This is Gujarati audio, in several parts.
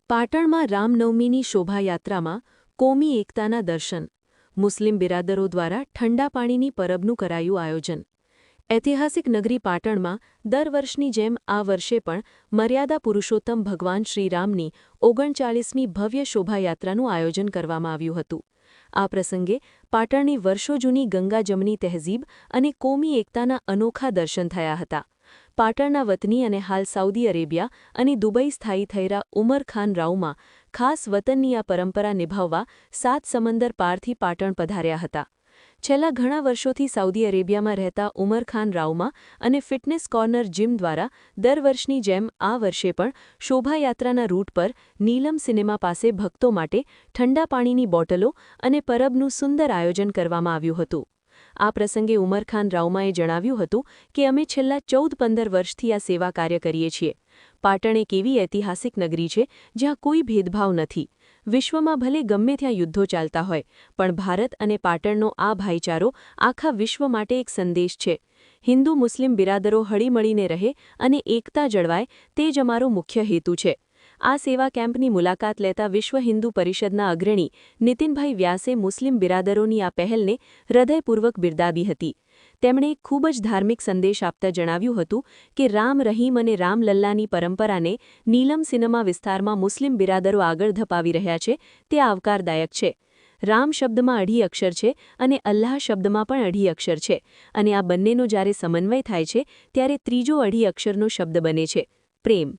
પાટણમાં રામનવમીની શોભાયાત્રામાં કોમી એકતાના દર્શન, મુસ્લિમ બિરાદરો દ્વારા ઠંડા પાણીની પરબનું કરાયું આયોજન। ઐતિહાસિક નગરી પાટણમાં દર વર્ષની જેમ આ વર્ષે પણ મર્યાદા પુરુષોત્તમ ભગવાન શ્રીરામની 39મી ભવ્ય શોભાયાત્રાનું આયોજન કરવામાં આવ્યું હતું। આ પ્રસંગે પાટણની વર્ષો જૂની ગંગા જમની તહેઝીબ અને કોમી એકતાના અનોખા દર્શન થયા હતા। પાટણના વતની અને હાલ સાઉદી અરેબિયા અને દુબઈ સ્થાયી થયેલા ઉમર ખાન રાવમાં ખાસ વતનની આ પરંપરા નિભાવવા 7 સમંદર પારથી પાટણ પધાર્યા હતા। છેલ્લા ઘણા વર્ષોથી સાઉદી અરેબિયામાં રહેતા ઉમર ખાન રાવમાં અને ફિટનેસ કોર્નર જીમ દ્વારા દર વર્ષની જેમ આ વર્ષે પણ શોભાયાત્રાના રૂટ પર નીલમ સિનેમા પાસે ભક્તો માટે ઠંડા પાણીની બોટલો અને પરબનું સુંદર આયોજન કરવામાં આવ્યું હતું। આ પ્રસંગે ઉમર ખાન રાવમાએ જણાવ્યું હતું કે અમે છેલ્લા 14-15 વર્ષથી આ સેવા કાર્ય કરીએ છીએ। પાટણ એક એવી ઐતિહાસિક નગરી છે જ્યાં કોઈ ભેદભાવ નથી। વિશ્વમાં ભલે ગમે ત્યાં યુદ્ધો ચાલતા હોય, પણ ભારત અને પાટણનો આ ભાઈચારો આખા વિશ્વ માટે એક સંદેશ છે। હિન્દુ મુસ્લિમ બિરાદરો હળીમળીને રહે અને એકતા જળવાય તે જ અમારો મુખ્ય હેતુ છે। આ સેવા કેમ્પની મુલાકાત લેતા વિશ્વ હિન્દુ પરિષદના અગ્રણી નીતિનભાઈ વ્યાસે મુસ્લિમ બિરાદરોની આ પહેલને હૃદયપૂર્વક બિરદાવી હતી। તેમણે એક ખૂબ જ ધાર્મિક સંદેશ આપતા જણાવ્યું હતું કે રામ રહીમ અને રામલલ્લાની પરંપરાને નીલમ સિનેમા વિસ્તારમાં મુસ્લિમ બિરાદરો આગળ ધપાવી રહ્યા છે તે આવકારદાયક છે। રામ શબ્દમાં 2 અક્ષર છે અને અલ્લાહ શબ્દમાં પણ 2 અક્ષર છે, અને આ બંનેનો જ્યારે સમન્વય થાય છે ત્યારે ત્રીજો 2 અક્ષરનો શબ્દ બને છે, પ્રેમ।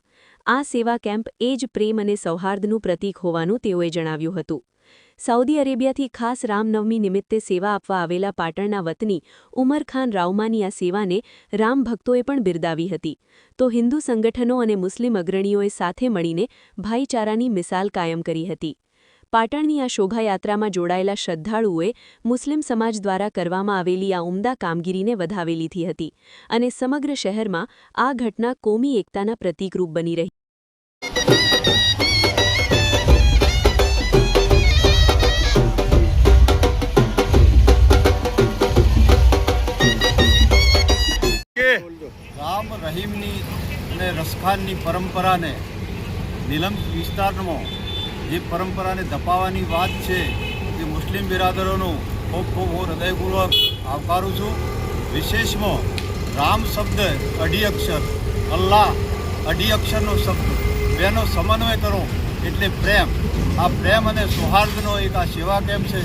આ સેવા કેમ્પ એ જ પ્રેમ અને સૌહાર્દનું પ્રતીક હોવાનું તેઓએ જણાવ્યું હતું। સાઉદી અરેબિયાથી ખાસ રામનવમી નિમિત્તે સેવા આપવા આવેલા પાટણના વતની ઉમર ખાન રાવમાની આ સેવાને રામ ભક્તોએ પણ બિરદાવી હતી, તો હિન્દુ સંગઠનો અને મુસ્લિમ અગ્રણીઓએ સાથે મળીને ભાઈચારાની મિસાલ કાયમ કરી હતી। પાટણની આ શોભાયાત્રામાં જોડાયેલા શ્રદ્ધાળુઓએ મુસ્લિમ સમાજ દ્વારા કરવામાં આવેલી આ ઉમદા કામગીરીને વધાવી લીધી હતી, અને સમગ્ર શહેરમાં આ ઘટના કોમી એકતાના પ્રતીકરૂપ બની રહી। રામ રહીમની અને રસખાનની પરંપરાને નીલમ વિસ્તારમાં જે પરંપરાને દપાવવાની વાત છે એ મુસ્લિમ બિરાદરોનું ખૂબ ખૂબ હું હૃદયપૂર્વક આવકારું છું। વિશેષમાં રામ શબ્દ 2 અક્ષર, અલ્લાહ 2 અક્ષરનો શબ્દ, બેનો સમન્વય કરો એટલે પ્રેમ। આ પ્રેમ અને સૌહાર્દનો એક આ સેવા કેમ્પ છે।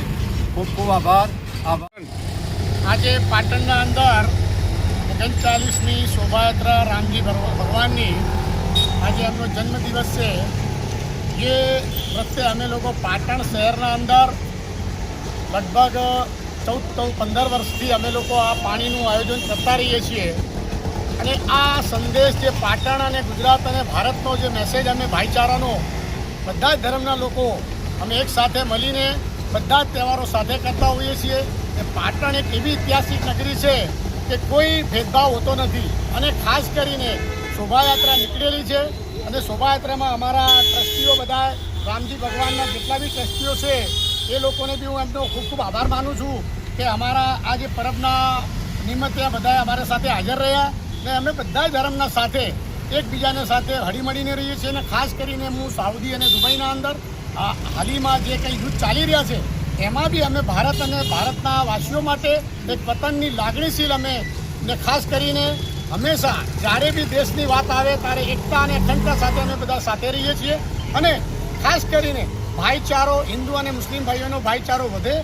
ખૂબ ખૂબ આભાર। આજે પાટણના અંદર 39મી શોભાયાત્રા રામજી ભગવાનની આજે એમનો જન્મદિવસ છે। જે પ્રત્યે અમે લોકો પાટણ શહેરના અંદર લગભગ 14-15 વર્ષથી અમે લોકો આ પાણીનું આયોજન કરતા રહીએ છીએ, અને આ સંદેશ જે પાટણ અને ગુજરાત અને ભારતનો જે મેસેજ અમે ભાઈચારાનો બધા જ ધર્મના લોકો અમે એક સાથે મળીને બધા જ તહેવારો સાથે કરતા હોઈએ છીએ। કે પાટણ એક એવી ઐતિહાસિક નગરી છે કે કોઈ ભેદભાવ હોતો નથી, અને ખાસ કરીને શોભાયાત્રા નીકળેલી છે, અને શોભાયાત્રામાં અમારા ટ્રસ્ટીઓ બધા રામજી ભગવાનના જેટલા બી ટ્રસ્ટીઓ છે એ લોકોને બી હું એમનો ખૂબ ખૂબ આભાર માનું છું કે અમારા આ જે પરબના નિમિત્તે બધા અમારા સાથે હાજર રહ્યા, અને અમે બધા ધર્મના સાથે એકબીજાને સાથે હળીમળીને રહીએ છીએ। અને ખાસ કરીને હું સાઉદી અને દુબઈના અંદર હાલમાં જે કંઈ યુદ્ધ ચાલી રહ્યા છે એમાં બી અમે ભારત અને ભારતના વાસીઓ માટે એક વતનની લાગણીશીલ અમે ને ખાસ કરીને હંમેશા જ્યારે બી દેશની વાત આવે ત્યારે એકતા અને અખંડતા સાથે અમે બધા સાથે રહીએ છીએ। અને ખાસ કરીને ભાઈચારો, હિન્દુ અને મુસ્લિમ ભાઈઓનો ભાઈચારો વધે,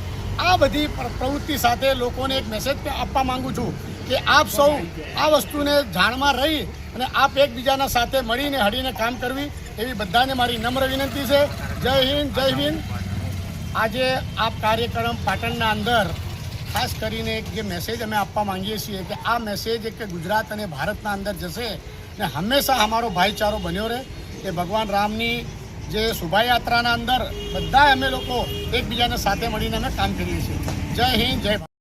આ બધી પ્રવૃત્તિ સાથે લોકોને એક મેસેજ આપવા માગું છું કે આપ સૌ આ વસ્તુને જાણમાં રહી અને આપ એકબીજાના સાથે મળીને હળીને કામ કરવી એવી બધાને મારી નમ્ર વિનંતી છે। જય હિન્દ, જય હિન્દ। આજે આ કાર્યક્રમ પાટણના અંદર ખાસ કરીને એક જે મેસેજ અમે આપવા માંગીએ છીએ કે આ મેસેજ કે ગુજરાત અને ભારતના અંદર જશે ને હંમેશા અમારો ભાઈચારો બન્યો રહે। કે ભગવાન રામની જે શોભાયાત્રાના અંદર બધા અમે લોકો એકબીજાને સાથે મળીને અમે કામ કરીએ છીએ। જય હિન્દ, જય ભારત।